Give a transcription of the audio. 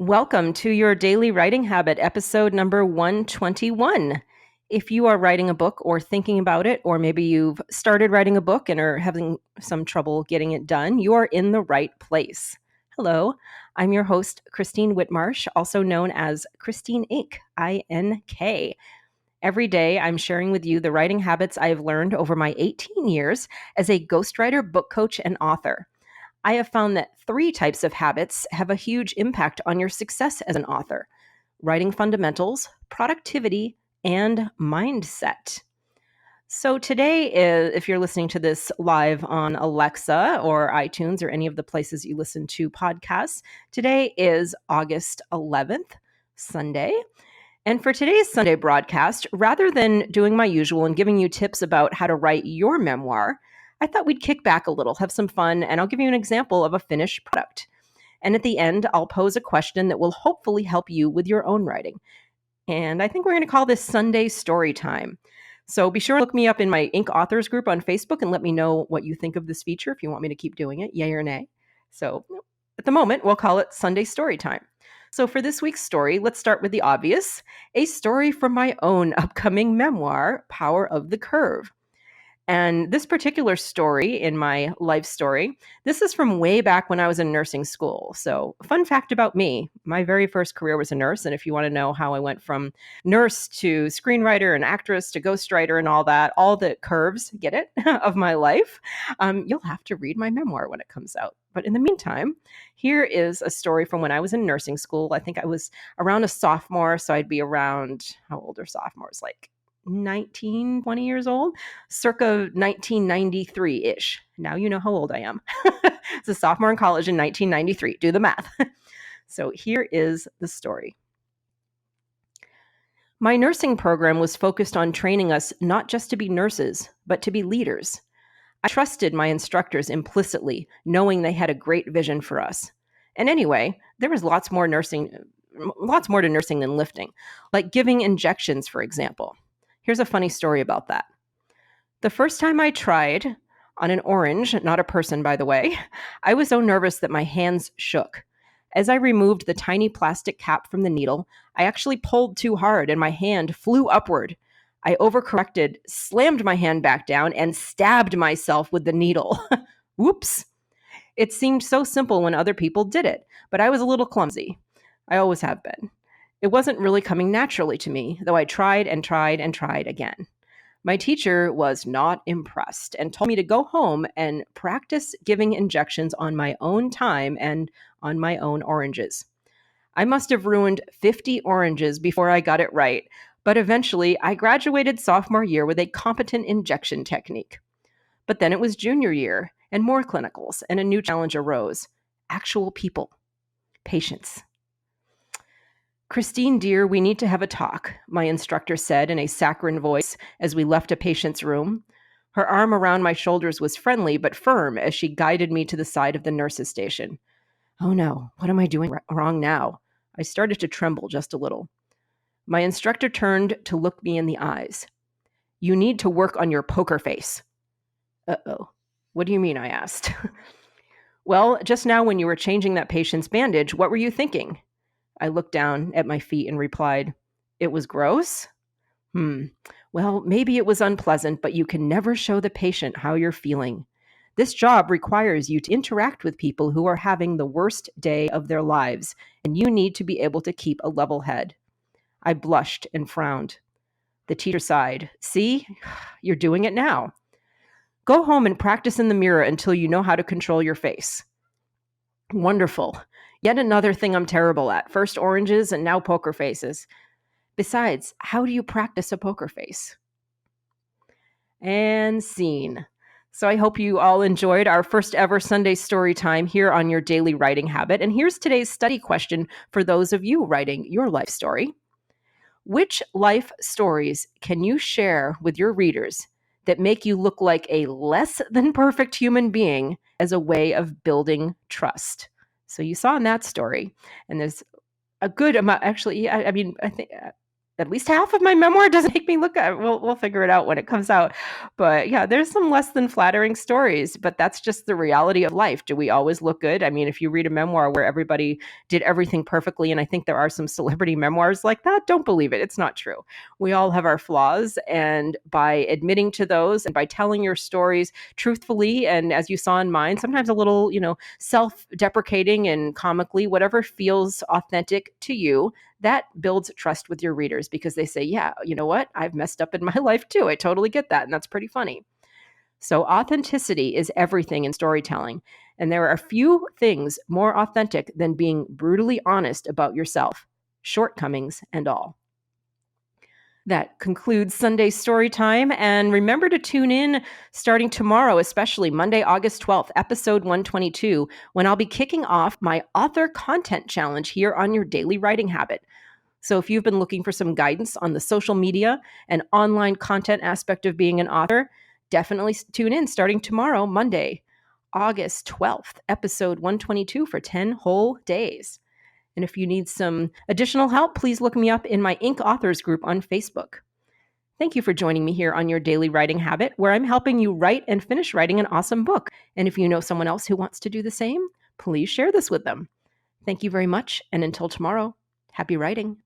Welcome to your daily writing habit, episode number 121. If you are writing a book or thinking about it, or maybe you've started writing a book and are having some trouble getting it done, you are in the right place. Hello, I'm your host, Christine Whitmarsh, also known as Christine Inc., I-N-K. Every day, I'm sharing with you the writing habits I have learned over my 18 years as a ghostwriter, book coach, and author. I have found that 3 types of habits have a huge impact on your success as an author: writing fundamentals, productivity, and mindset. So, today, if you're listening to this live on Alexa or iTunes or any of the places you listen to podcasts, today is August 11th, Sunday. And for today's Sunday broadcast, rather than doing my usual and giving you tips about how to write your memoir, I thought we'd kick back a little, have some fun, and I'll give you an example of a finished product. And at the end, I'll pose a question that will hopefully help you with your own writing. And I think we're going to call this Sunday Story Time. So be sure to look me up in my Inc. Authors group on Facebook and let me know what you think of this feature if you want me to keep doing it, yay or nay. So at the moment, we'll call it Sunday Story Time. So for this week's story, let's start with the obvious, a story from my own upcoming memoir, Power of the Curve. And this particular story in my life story, this is from way back when I was in nursing school. So, fun fact about me, my very first career was a nurse. And if you want to know how I went from nurse to screenwriter and actress to ghostwriter and all that, all the curves, get it, of my life, you'll have to read my memoir when it comes out. But in the meantime, here is a story from when I was in nursing school. I think I was around a sophomore. So I'd be around, how old are sophomores? Like 19, 20 years old, circa 1993-ish. Now you know how old I am. It's a sophomore in college in 1993. Do the math. So here is the story. My nursing program was focused on training us not just to be nurses, but to be leaders. I trusted my instructors implicitly, knowing they had a great vision for us. And anyway, there was lots more to nursing than lifting, like giving injections, for example. Here's a funny story about that. The first time I tried on an orange, not a person, by the way, I was so nervous that my hands shook. As I removed the tiny plastic cap from the needle, I actually pulled too hard and my hand flew upward. I overcorrected, slammed my hand back down, and stabbed myself with the needle. Whoops. It seemed so simple when other people did it, but I was a little clumsy. I always have been. It wasn't really coming naturally to me, though I tried and tried and tried again. My teacher was not impressed and told me to go home and practice giving injections on my own time and on my own oranges. I must have ruined 50 oranges before I got it right, but eventually I graduated sophomore year with a competent injection technique. But then it was junior year, and more clinicals, and a new challenge arose. Actual people. Patients. Christine, dear, we need to have a talk, my instructor said in a saccharine voice as we left a patient's room. Her arm around my shoulders was friendly but firm as she guided me to the side of the nurse's station. Oh no, what am I doing wrong now? I started to tremble just a little. My instructor turned to look me in the eyes. You need to work on your poker face. Uh-oh. What do you mean? I asked. Well, just now when you were changing that patient's bandage, what were you thinking? I looked down at my feet and replied, It was gross? Well, maybe it was unpleasant, but you can never show the patient how you're feeling. This job requires you to interact with people who are having the worst day of their lives, and you need to be able to keep a level head. I blushed and frowned. The teacher sighed. See, you're doing it now. Go home and practice in the mirror until you know how to control your face. Wonderful. Yet another thing I'm terrible at. First oranges and now poker faces. Besides, how do you practice a poker face? And scene. So I hope you all enjoyed our first ever Sunday story time here on your daily writing habit. And here's today's study question for those of you writing your life story. Which life stories can you share with your readers that make you look like a less than perfect human being as a way of building trust? So you saw in that story, and there's a good amount, actually, I think at least half of my memoir doesn't make me look at it. We'll figure it out when it comes out. But yeah, there's some less than flattering stories, but that's just the reality of life. Do we always look good? I mean, if you read a memoir where everybody did everything perfectly, and I think there are some celebrity memoirs like that, don't believe it. It's not true. We all have our flaws, and by admitting to those and by telling your stories truthfully, and as you saw in mine, sometimes a little, self-deprecating and comically, whatever feels authentic to you, that builds trust with your readers because they say, yeah, you know what? I've messed up in my life too. I totally get that. And that's pretty funny. So, authenticity is everything in storytelling. And there are a few things more authentic than being brutally honest about yourself, shortcomings and all. That concludes Sunday story time. And remember to tune in starting tomorrow, especially Monday, August 12th, episode 122, when I'll be kicking off my author content challenge here on Your Daily Writing Habit. So if you've been looking for some guidance on the social media and online content aspect of being an author, definitely tune in starting tomorrow, Monday, August 12th, episode 122 for 10 whole days. And if you need some additional help, please look me up in my Inc. Authors group on Facebook. Thank you for joining me here on Your Daily Writing Habit, where I'm helping you write and finish writing an awesome book. And if you know someone else who wants to do the same, please share this with them. Thank you very much. And until tomorrow, happy writing.